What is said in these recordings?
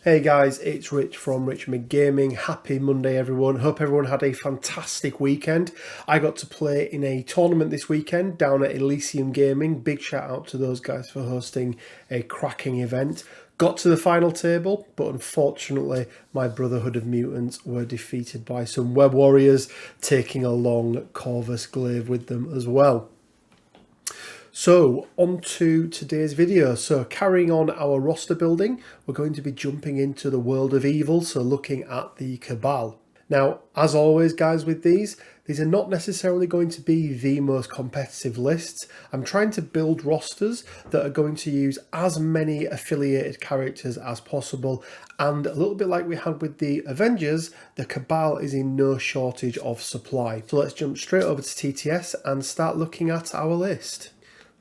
Hey guys, it's Rich from Richmond Gaming. Happy Monday everyone. Hope everyone had a fantastic weekend. I got to play in a tournament this weekend down at Elysium Gaming. Big shout out to those guys for hosting a cracking event. Got to the final table, but unfortunately my Brotherhood of Mutants were defeated by some Web Warriors, taking along Corvus Glaive with them as well. So, on to today's video. So, carrying on our roster building, we're going to be jumping into the world of evil, so looking at the Cabal. Now, as always guys with these are not necessarily going to be the most competitive lists. I'm trying to build rosters that are going to use as many affiliated characters as possible, and a little bit like we had with the Avengers, the Cabal is in no shortage of supply. So let's jump straight over to TTS and start looking at our list.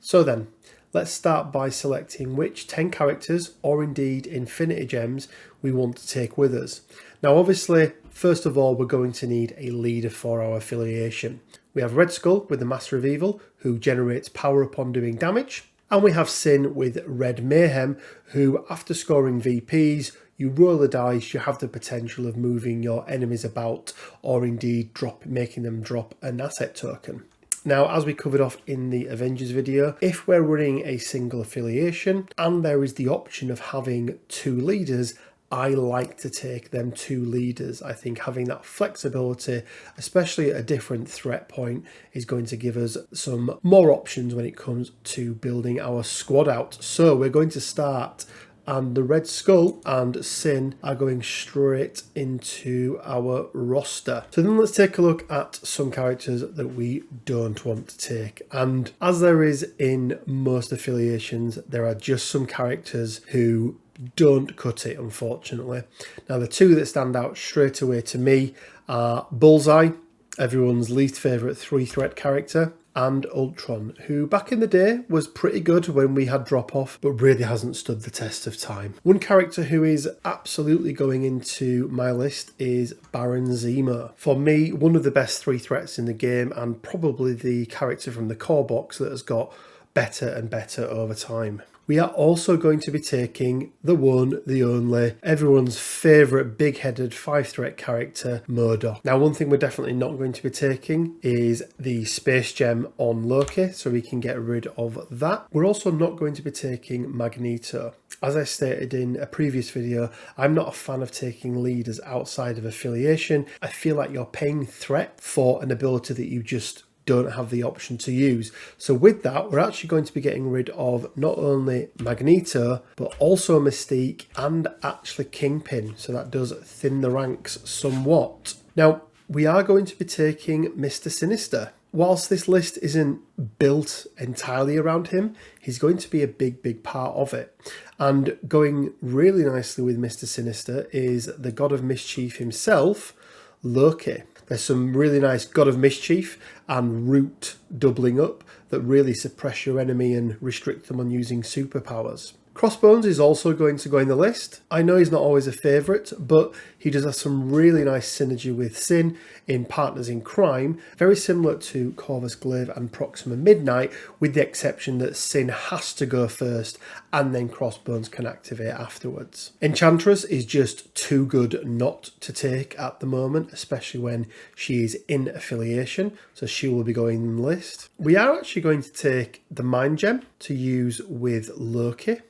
So then, let's start by selecting which 10 characters, or indeed Infinity Gems, we want to take with us. Now obviously, first of all, we're going to need a leader for our affiliation. We have Red Skull with the Master of Evil, who generates power upon doing damage. And we have Sin with Red Mayhem, who after scoring VPs, you roll the dice, you have the potential of moving your enemies about, or indeed making them drop an asset token. Now, as we covered off in the Avengers video, if we're running a single affiliation and there is the option of having two leaders, I like to take them two leaders. I think having that flexibility, especially at a different threat point, is going to give us some more options when it comes to building our squad out. So we're going to start, and the Red Skull and Sin are going straight into our roster. So then let's take a look at some characters that we don't want to take. And as there is in most affiliations, there are just some characters who don't cut it, unfortunately. Now the two that stand out straight away to me are Bullseye, everyone's least favourite 3-threat character, and Ultron, who back in the day was pretty good when we had drop off, but really hasn't stood the test of time. One character who is absolutely going into my list is Baron Zemo. For me, one of the best 3 threats in the game, and probably the character from the core box that has got better and better over time. We are also going to be taking the one, the only, everyone's favourite big-headed 5-threat character, MODOK. Now, one thing we're definitely not going to be taking is the Space Gem on Loki, so we can get rid of that. We're also not going to be taking Magneto. As I stated in a previous video, I'm not a fan of taking leaders outside of affiliation. I feel like you're paying threat for an ability that you just don't have the option to use. So with that, we're actually going to be getting rid of not only Magneto, but also Mystique and actually Kingpin. So that does thin the ranks somewhat. Now, we are going to be taking Mr. Sinister. Whilst this list isn't built entirely around him, he's going to be a big part of it. And going really nicely with Mr. Sinister is the God of Mischief himself, Loki. There's some really nice God of Mischief and Root doubling up that really suppress your enemy and restrict them on using superpowers. Crossbones is also going to go in the list. I know he's not always a favourite, but he does have some really nice synergy with Sin in Partners in Crime, very similar to Corvus Glaive and Proxima Midnight, with the exception that Sin has to go first and then Crossbones can activate afterwards. Enchantress is just too good not to take at the moment, especially when she is in affiliation, so she will be going in the list. We are actually going to take the Mind Gem to use with Loki.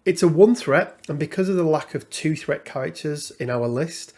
It's a 1-threat, and because of the lack of 2-threat characters in our list,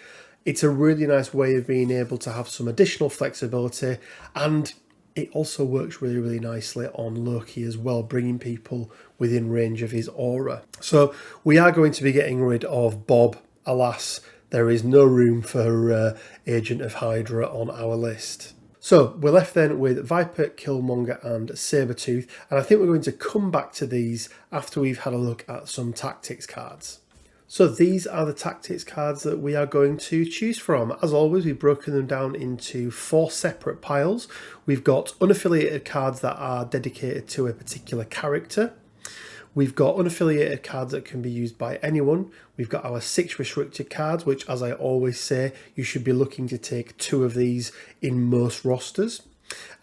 it's a really nice way of being able to have some additional flexibility, and it also works really nicely on Loki as well, bringing people within range of his aura. So we are going to be getting rid of Bob. Alas, there is no room for Agent of Hydra on our list. So we're left then with Viper, Killmonger and Sabretooth, and I think we're going to come back to these after we've had a look at some tactics cards. So these are the tactics cards that we are going to choose from. As always, we've broken them down into 4 separate piles. We've got unaffiliated cards that are dedicated to a particular character. We've got unaffiliated cards that can be used by anyone. We've got our 6 restricted cards, which, as I always say, you should be looking to take 2 of these in most rosters.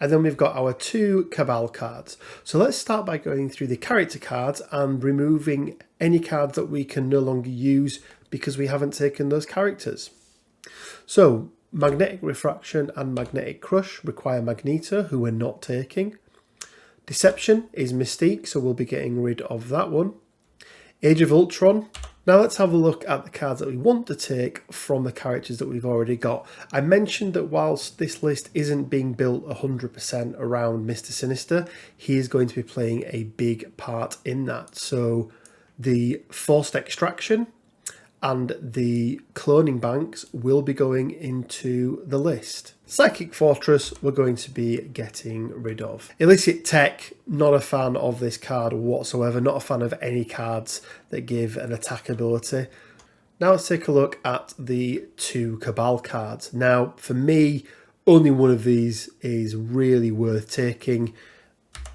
And then we've got our 2 Cabal cards. So let's start by going through the character cards and removing any cards that we can no longer use because we haven't taken those characters. So Magnetic Refraction and Magnetic Crush require Magneto, who we're not taking. Deception is Mystique, so we'll be getting rid of that one. Age of Ultron. Now let's have a look at the cards that we want to take from the characters that we've already got. I mentioned that whilst this list isn't being built 100% around Mr. Sinister, he is going to be playing a big part in that. So the Forced Extraction and the cloning banks will be going into the list. Psychic Fortress we're going to be getting rid of. Illicit Tech, not a fan of this card whatsoever, not a fan of any cards that give an attack ability. Now let's take a look at the 2 Cabal cards. Now for me, only one of these is really worth taking,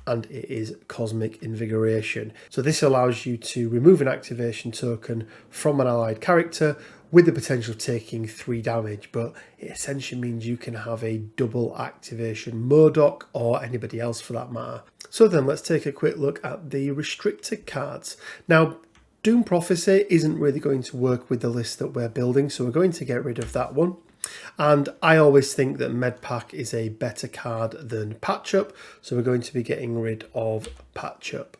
and it is Cosmic Invigoration. So this allows you to remove an activation token from an allied character with the potential of taking 3 damage, but it essentially means you can have a double activation MODOK or anybody else for that matter. So then let's take a quick look at the restricted cards. Now Doom Prophecy isn't really going to work with the list that we're building, so we're going to get rid of that one. And I always think that Medpack is a better card than Patch Up, so we're going to be getting rid of Patch Up.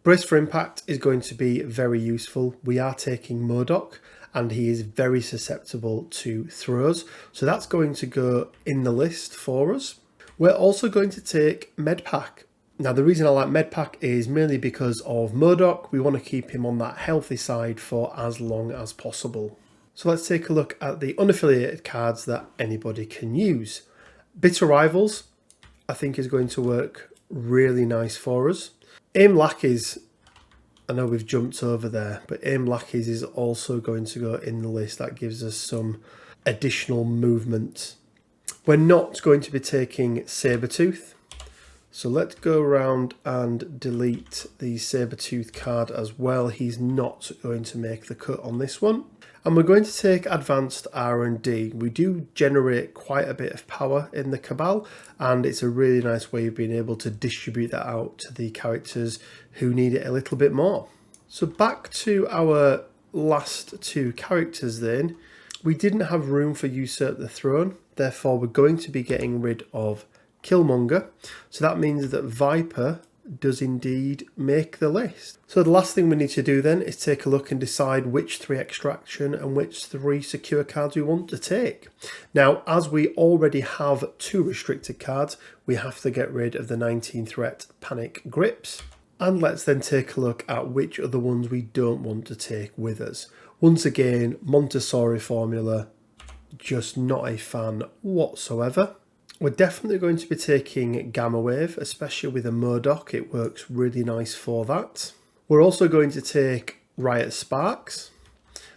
Brace for Impact is going to be very useful. We are taking MODOK, and he is very susceptible to throws, so that's going to go in the list for us. We're also going to take Medpack. Now the reason I like Medpack is mainly because of MODOK. We want to keep him on that healthy side for as long as possible. So let's take a look at the unaffiliated cards that anybody can use. Bitter Rivals, I think, is going to work really nice for us. Aim Lackeys, I know we've jumped over there, but Aim Lackeys is also going to go in the list. That gives us some additional movement. We're not going to be taking Sabretooth, so let's go around and delete the Sabretooth card as well. He's not going to make the cut on this one. And we're going to take Advanced R&D. We do generate quite a bit of power in the Cabal, and it's a really nice way of being able to distribute that out to the characters who need it a little bit more. So back to our last 2 characters then. We didn't have room for Usurp the Throne, therefore we're going to be getting rid of Killmonger. So that means that Viper does indeed make the list. So the last thing we need to do then is take a look and decide which 3 extraction and which 3 secure cards we want to take. Now, as we already have 2 restricted cards, we have to get rid of the 19 threat Panic Grips. And let's then take a look at which other ones we don't want to take with us. Once again, Montessori formula, just not a fan whatsoever. We're definitely going to be taking Gamma Wave, especially with a MODOK. It works really nice for that. We're also going to take Riot Sparks.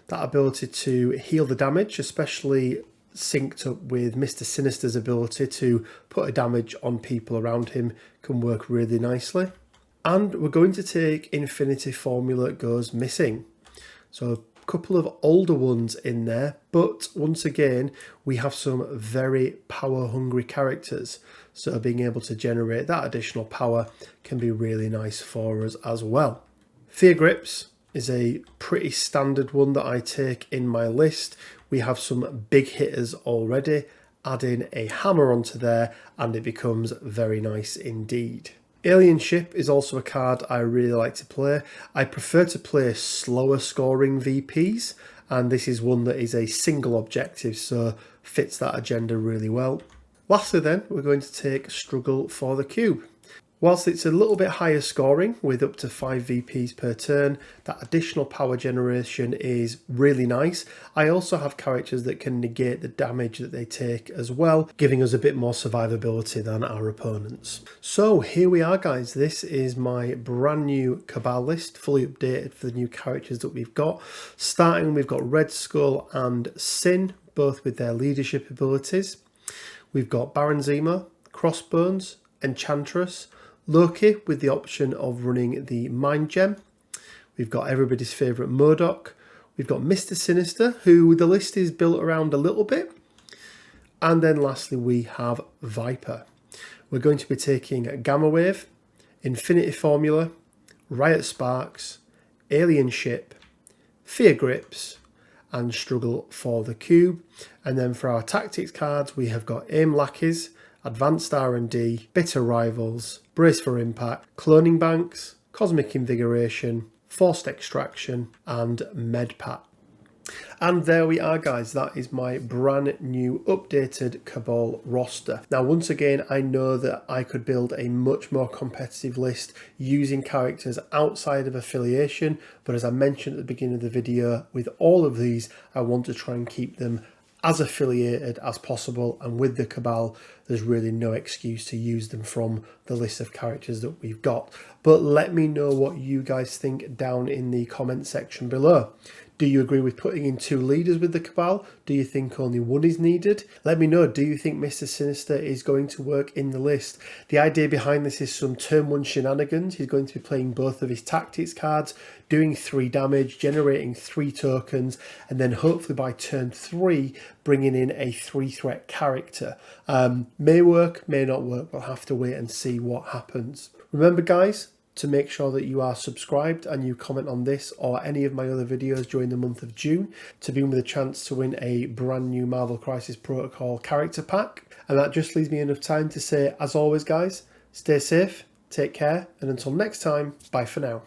That ability to heal the damage, especially synced up with Mr. Sinister's ability to put a damage on people around him, can work really nicely. And we're going to take Infinity Formula Goes Missing. So couple of older ones in there, but once again we have some very power hungry characters, so being able to generate that additional power can be really nice for us as well. Fear Grips is a pretty standard one that I take in my list. We have some big hitters already. Add in a hammer onto there and it becomes very nice indeed. Alien Ship is also a card I really like to play. I prefer to play slower scoring VPs, and this is one that is a single objective, so fits that agenda really well. Lastly then, we're going to take Struggle for the Cube. Whilst it's a little bit higher scoring with up to 5 VPs per turn, that additional power generation is really nice. I also have characters that can negate the damage that they take as well, giving us a bit more survivability than our opponents. So here we are guys, this is my brand new Cabal list, fully updated for the new characters that we've got. Starting, we've got Red Skull and Sin, both with their leadership abilities. We've got Baron Zemo, Crossbones, Enchantress, Loki with the option of running the Mind Gem. We've got everybody's favourite MODOK. We've got Mr. Sinister, who the list is built around a little bit. And then lastly, we have Viper. we're going to be taking Gamma Wave, Infinity Formula, Riot Sparks, Alien Ship, Fear Grips, and Struggle for the Cube. And then for our tactics cards, we have got Aim Lackeys, Advanced R&D, Bitter Rivals, Brace for Impact, Cloning Banks, Cosmic Invigoration, Forced Extraction, and Med Pack. And there we are, guys. That is my brand new updated Cabal roster. Now, once again, I know that I could build a much more competitive list using characters outside of affiliation, but as I mentioned at the beginning of the video, with all of these, I want to try and keep them as affiliated as possible, and with the Cabal there's really no excuse to use them from the list of characters that we've got. But let me know what you guys think down in the comment section below. Do you agree with putting in 2 leaders with the Cabal? Do you think only 1 is needed? Let me know, do you think Mr. Sinister is going to work in the list? The idea behind this is some turn 1 shenanigans. He's going to be playing both of his tactics cards, doing 3 damage, generating 3 tokens, and then hopefully by turn 3, bringing in a 3-threat character. May work, may not work. We'll have to wait and see what happens. Remember, guys, to make sure that you are subscribed and you comment on this or any of my other videos during the month of June to be with a chance to win a brand new Marvel Crisis Protocol character pack. And that just leaves me enough time to say, as always, guys, stay safe, take care, and until next time, bye for now.